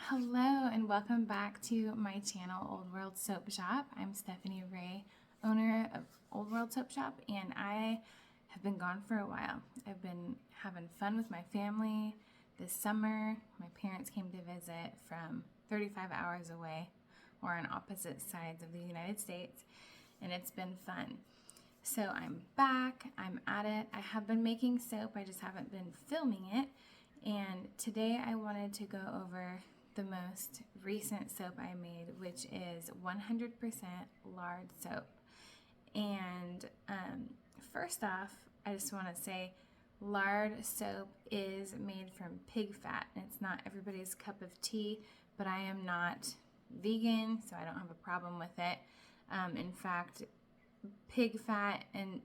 Hello and welcome back to my channel, Old World Soap Shop. I'm Stephanie Ray, owner of Old World Soap Shop, and I have been gone for a while. I've been having fun with my family this summer. My parents came to visit from 35 hours away. We're on opposite sides of the United States, and it's been fun. So I'm back, I'm at it. I have been making soap, I just haven't been filming it. And today I wanted to go over the most recent soap I made, which is 100% lard soap. And first off, I just want to say lard soap is made from pig fat. And it's not everybody's cup of tea, but I am not vegan, so I don't have a problem with it. In fact, pig fat and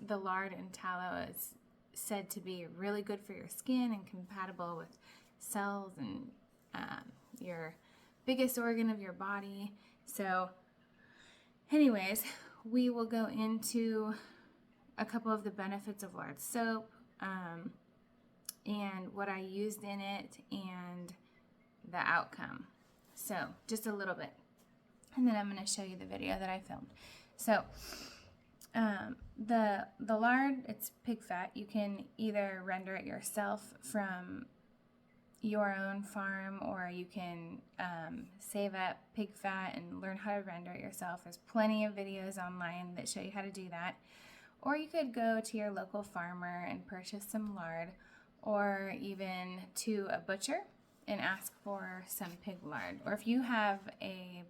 the lard and tallow is said to be really good for your skin and compatible with cells and your biggest organ of your body. So anyways, we will go into a couple of the benefits of lard soap and what I used in it and the outcome. So just a little bit, and then I'm going to show you the video that I filmed. So the lard, it's pig fat. You can either render it yourself from your own farm, or you can save up pig fat and learn how to render it yourself. There's plenty of videos online that show you how to do that. Or you could go to your local farmer and purchase some lard, or even to a butcher and ask for some pig lard. Or if you have a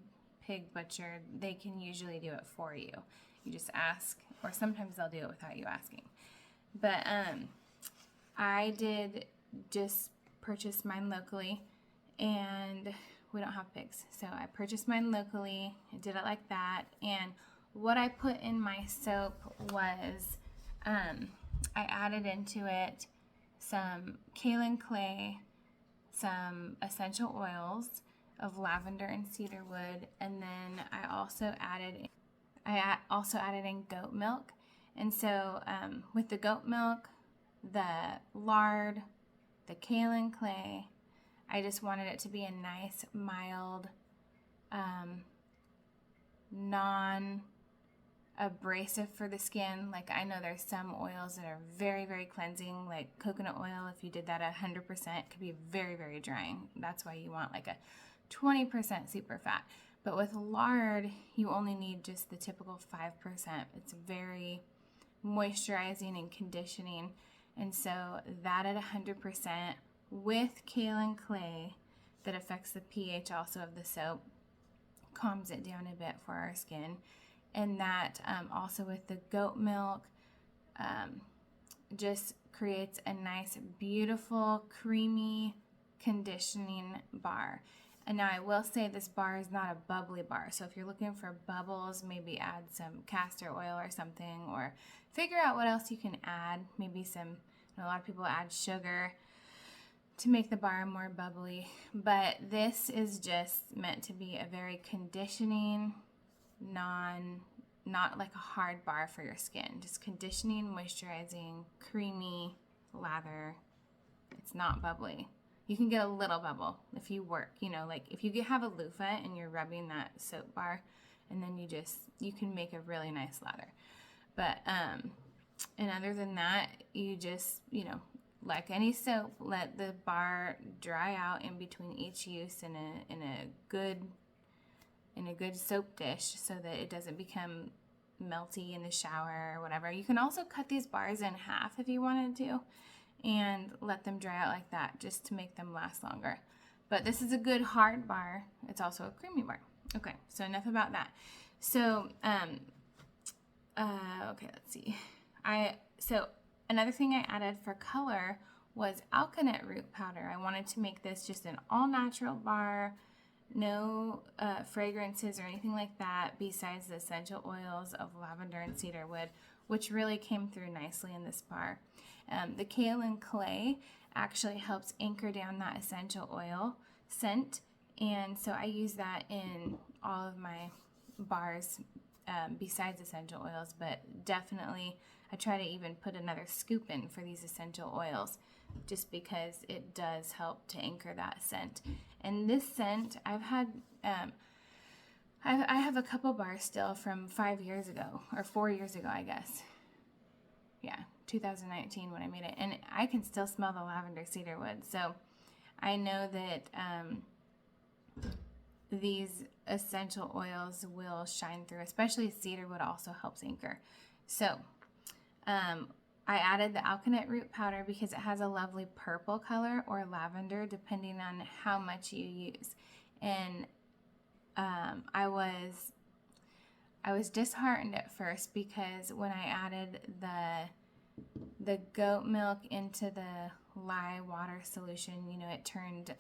pig butcher, they can usually do it for you. You just ask, or sometimes they'll do it without you asking. But I did just purchase mine locally, and we don't have pigs, so I purchased mine locally. I did it like that, and what I put in my soap was I added into it some kaolin clay, some essential oils of lavender and cedarwood, and then I also added in goat milk. And so with the goat milk, the lard, the kaolin clay, I just wanted it to be a nice, mild, non-abrasive for the skin. Like, I know there's some oils that are very, very cleansing, like coconut oil. If you did that 100%, could be very, very drying. That's why you want like a 20% super fat. But with lard, you only need just the typical 5%. It's very moisturizing and conditioning. And so that at 100% with kaolin clay that affects the pH also of the soap, calms it down a bit for our skin. And that also with the goat milk just creates a nice, beautiful, creamy, conditioning bar. And now I will say this bar is not a bubbly bar. So if you're looking for bubbles, maybe add some castor oil or something, or figure out what else you can add. Maybe a lot of people add sugar to make the bar more bubbly. But this is just meant to be a very conditioning, not like a hard bar for your skin. Just conditioning, moisturizing, creamy lather. It's not bubbly. You can get a little bubble if you work, like if you have a loofah and you're rubbing that soap bar, and then you can make a really nice lather. But, and other than that, you just, like any soap, let the bar dry out in between each use in a good soap dish so that it doesn't become melty in the shower or whatever. You can also cut these bars in half if you wanted to, and let them dry out like that just to make them last longer. But this is a good hard bar. It's also a creamy bar. Okay, so enough about that. So, okay, let's see. So another thing I added for color was alkanet root powder. I wanted to make this just an all-natural bar, no fragrances or anything like that besides the essential oils of lavender and cedarwood, which really came through nicely in this bar. The kaolin clay actually helps anchor down that essential oil scent, and so I use that in all of my bars besides essential oils, but definitely I try to even put another scoop in for these essential oils. just because it does help to anchor that scent. And this scent, I've had, I have a couple bars still from 5 years ago, or 4 years ago, I guess. Yeah, 2019 when I made it. And I can still smell the lavender cedarwood. So I know that these essential oils will shine through, especially cedarwood also helps anchor. So I added the alkanet root powder because it has a lovely purple color or lavender depending on how much you use. And I was disheartened at first because when I added the goat milk into the lye water solution, you know, it turned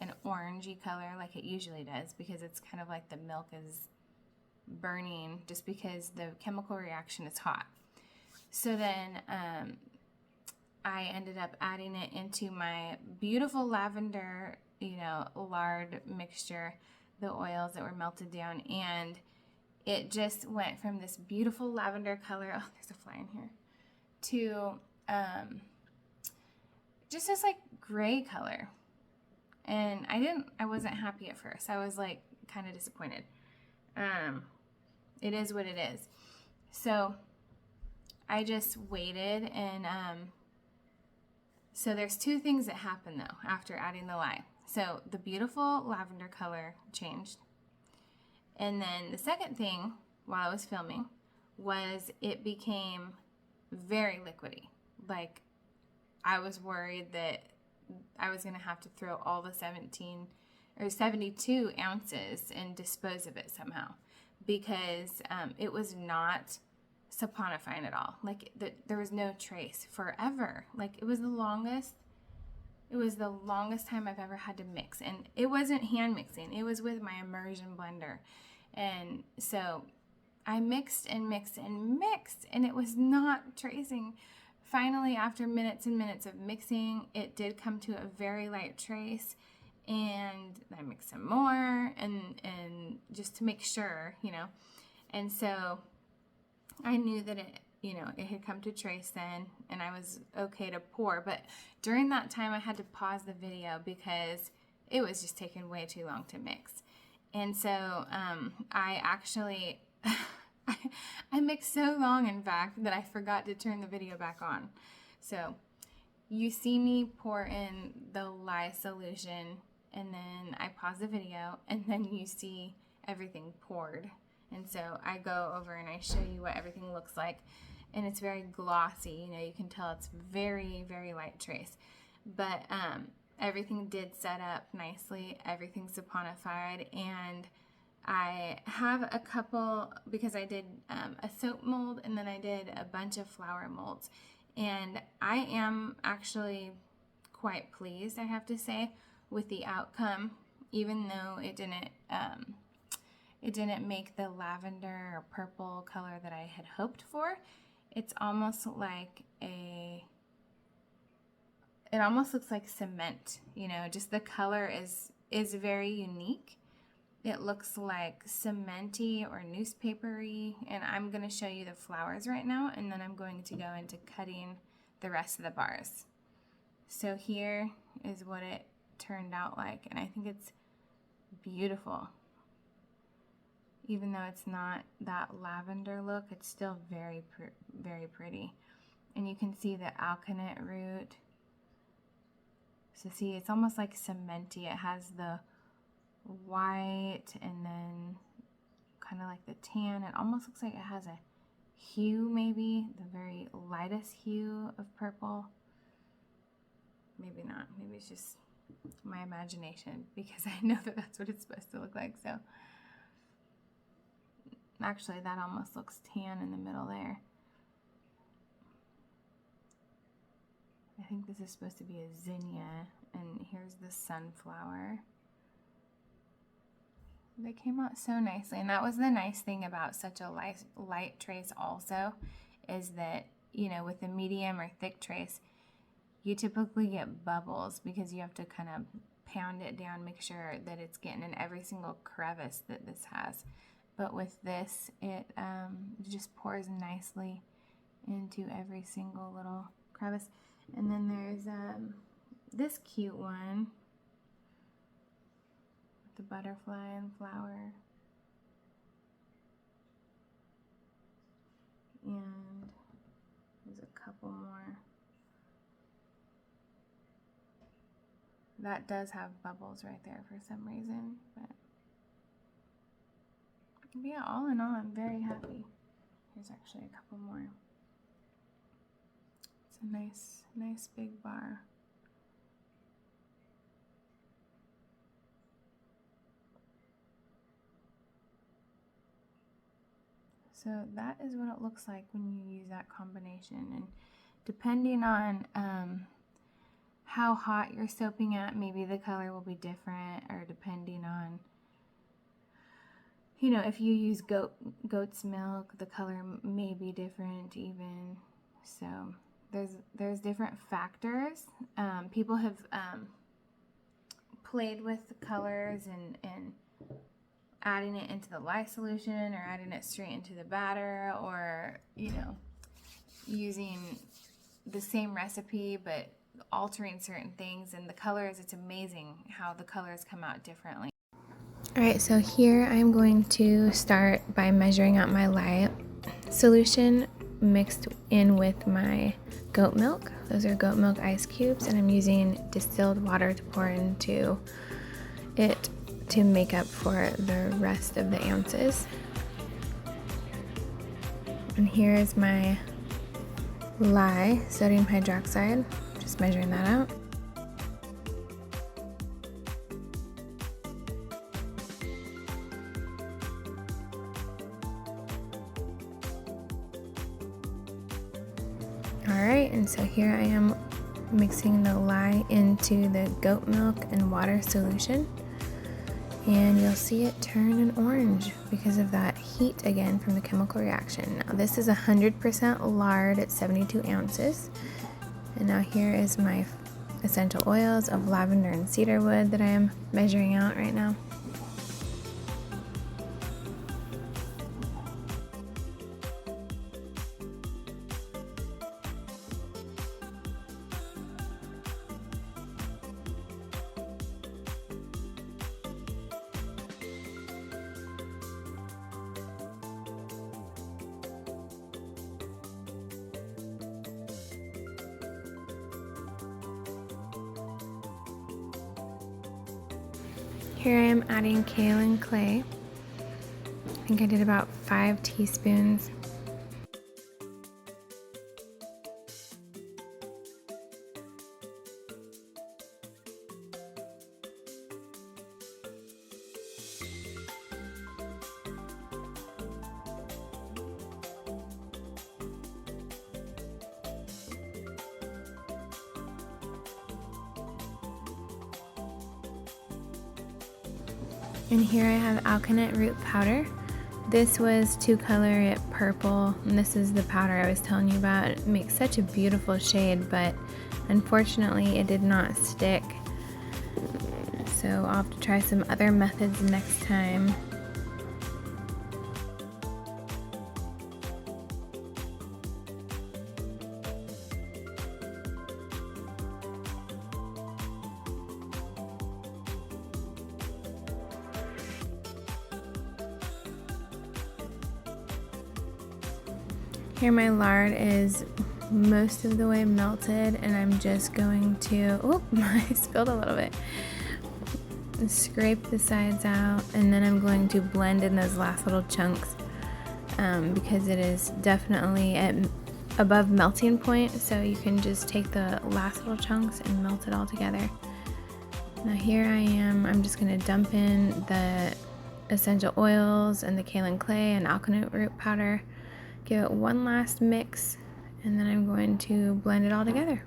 an orangey color like it usually does, because it's kind of like the milk is burning just because the chemical reaction is hot. So then I ended up adding it into my beautiful lavender, you know, lard mixture, the oils that were melted down, and it just went from this beautiful lavender color, oh, there's a fly in here, to just this like gray color. And I wasn't happy at first. I was like kind of disappointed. It is what it is. So I just waited, and so there's two things that happened though after adding the lye. So the beautiful lavender color changed. And then the second thing while I was filming was it became very liquidy. Like I was worried that I was going to have to throw all the 17 or 72 ounces and dispose of it somehow, because it was not saponifying at all. Like there was no trace forever. Like it was the longest time I've ever had to mix. And it wasn't hand mixing. It was with my immersion blender. And so I mixed and mixed and mixed, and it was not tracing. Finally, after minutes and minutes of mixing, it did come to a very light trace, and I mixed some more and just to make sure, you know. And so I knew that it had come to trace then, and I was okay to pour. But during that time, I had to pause the video because it was just taking way too long to mix. And so I actually, I mixed so long, in fact, that I forgot to turn the video back on. So you see me pour in the lye solution, and then I pause the video, and then you see everything poured. And so I go over and I show you what everything looks like. And it's very glossy. You know, you can tell it's very, very light trace. But everything did set up nicely. Everything's saponified. And I have a couple, because I did a soap mold and then I did a bunch of flower molds. And I am actually quite pleased, I have to say, with the outcome, even though it didn't make the lavender or purple color that I had hoped for. It's almost like it almost looks like cement, you know, just the color is very unique. It looks like cementy or newspapery, and I'm going to show you the flowers right now, and then I'm going to go into cutting the rest of the bars. So here is what it turned out like, and I think it's beautiful. Even though it's not that lavender look, it's still very, very pretty. And you can see the alkanet root. So see, it's almost like cementy. It has the white and then kind of like the tan. It almost looks like it has a hue, maybe the very lightest hue of purple. Maybe not. Maybe it's just my imagination, because I know that that's what it's supposed to look like. So actually, that almost looks tan in the middle there. I think this is supposed to be a zinnia, and here's the sunflower. They came out so nicely, and that was the nice thing about such a light trace also, is that, you know, with a medium or thick trace, you typically get bubbles because you have to kind of pound it down, make sure that it's getting in every single crevice that this has. But with this, it just pours nicely into every single little crevice. And then there's this cute one with the butterfly and flower. And there's a couple more. That does have bubbles right there for some reason, but yeah, all in all, I'm very happy. Here's actually a couple more. It's a nice big bar. So that is what it looks like when you use that combination. And depending on how hot you're soaping at, maybe the color will be different, or depending on, you know, if you use goat's milk, the color may be different even. So there's different factors. People have played with the colors and adding it into the lye solution, or adding it straight into the batter, or, you know, using the same recipe but altering certain things. And the colors, it's amazing how the colors come out differently. All right, so here I'm going to start by measuring out my lye solution mixed in with my goat milk. Those are goat milk ice cubes, and I'm using distilled water to pour into it to make up for the rest of the ounces. And here is my lye sodium hydroxide, just measuring that out. Alright, and so here I am mixing the lye into the goat milk and water solution. And you'll see it turn an orange because of that heat again from the chemical reaction. Now this is 100% lard at 72 ounces. And now here is my essential oils of lavender and cedarwood that I am measuring out right now. Here I am adding kaolin clay. I think I did about 5 teaspoons. And here I have alkanet root powder. This was to color it purple, and this is the powder I was telling you about. It makes such a beautiful shade, but unfortunately it did not stick. So I'll have to try some other methods next time. Here my lard is most of the way melted, and I'm just going to, oh, I spilled a little bit. Scrape the sides out, and then I'm going to blend in those last little chunks because it is definitely at above melting point, so you can just take the last little chunks and melt it all together. Now here I am, I'm just going to dump in the essential oils and the kaolin clay and alkanet root powder. Give it one last mix, and then I'm going to blend it all together.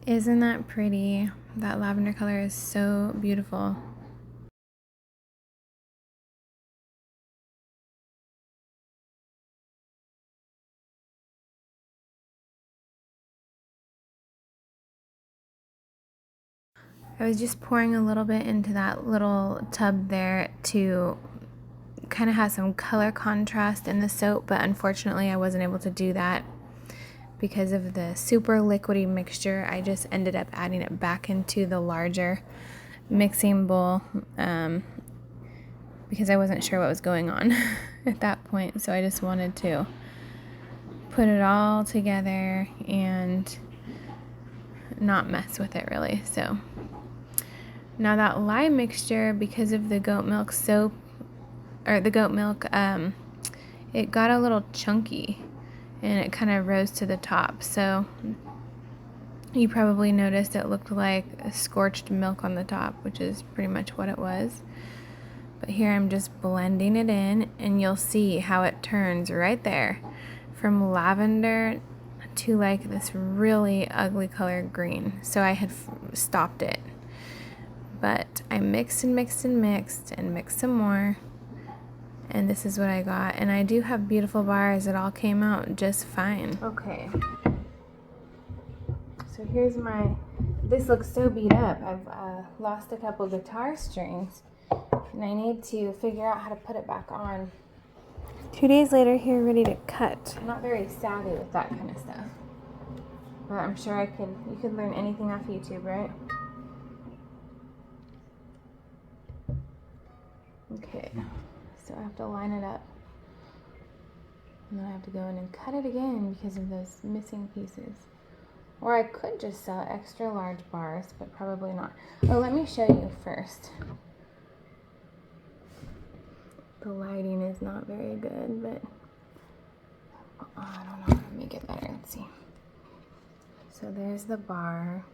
Isn't that pretty? That lavender color is so beautiful. I was just pouring a little bit into that little tub there to kind of has some color contrast in the soap, but unfortunately I wasn't able to do that because of the super liquidy mixture. I just ended up adding it back into the larger mixing bowl because I wasn't sure what was going on at that point. So I just wanted to put it all together and not mess with it really. So now that lye mixture, because of the goat milk soap, or the goat milk, it got a little chunky and it kind of rose to the top. So you probably noticed it looked like a scorched milk on the top, which is pretty much what it was. But here I'm just blending it in, and you'll see how it turns right there from lavender to like this really ugly color green. So I had stopped it, but I mixed and mixed and mixed and mixed some more, and this is what I got. And I do have beautiful bars. It all came out just fine. Okay, so here's this looks so beat up. I've lost a couple guitar strings, and I need to figure out how to put it back on. 2 days later, here ready to cut. I'm not very savvy with that kind of stuff, but I'm sure you could learn anything off YouTube, right? Okay, so I have to line it up, and then I have to go in and cut it again because of those missing pieces. Or I could just sell extra large bars, but probably not. Oh, let me show you first. The lighting is not very good, but I don't know how to make it better. Let's see. So there's the bar.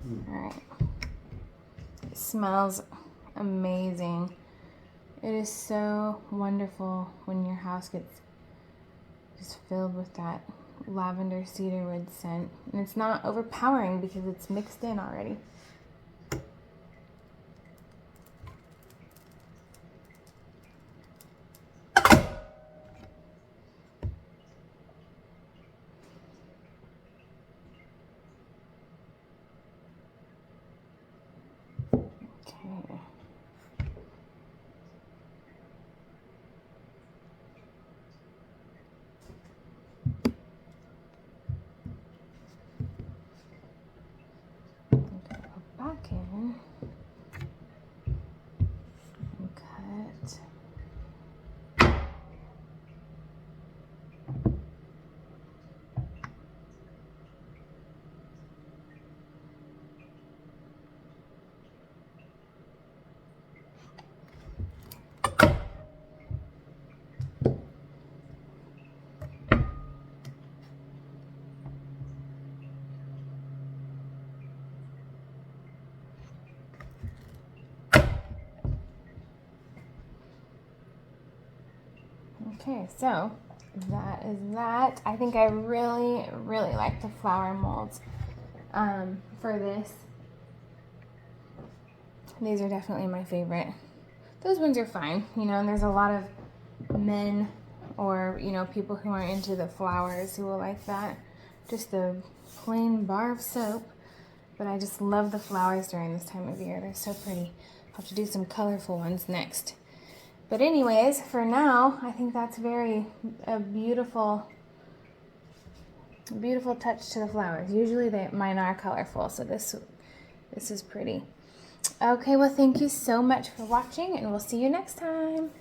All right. It smells amazing. It is so wonderful when your house gets just filled with that lavender cedarwood scent. And it's not overpowering because it's mixed in already. Back in and cut. Okay, so that is that. I think I really, really like the flower molds for this. These are definitely my favorite. Those ones are fine, you know, and there's a lot of men or, you know, people who are into the flowers who will like that. Just the plain bar of soap. But I just love the flowers during this time of year. They're so pretty. I'll have to do some colorful ones next. But anyways, for now, I think that's a beautiful touch to the flowers. Usually mine are colorful, so this is pretty. Okay, well, thank you so much for watching, and we'll see you next time.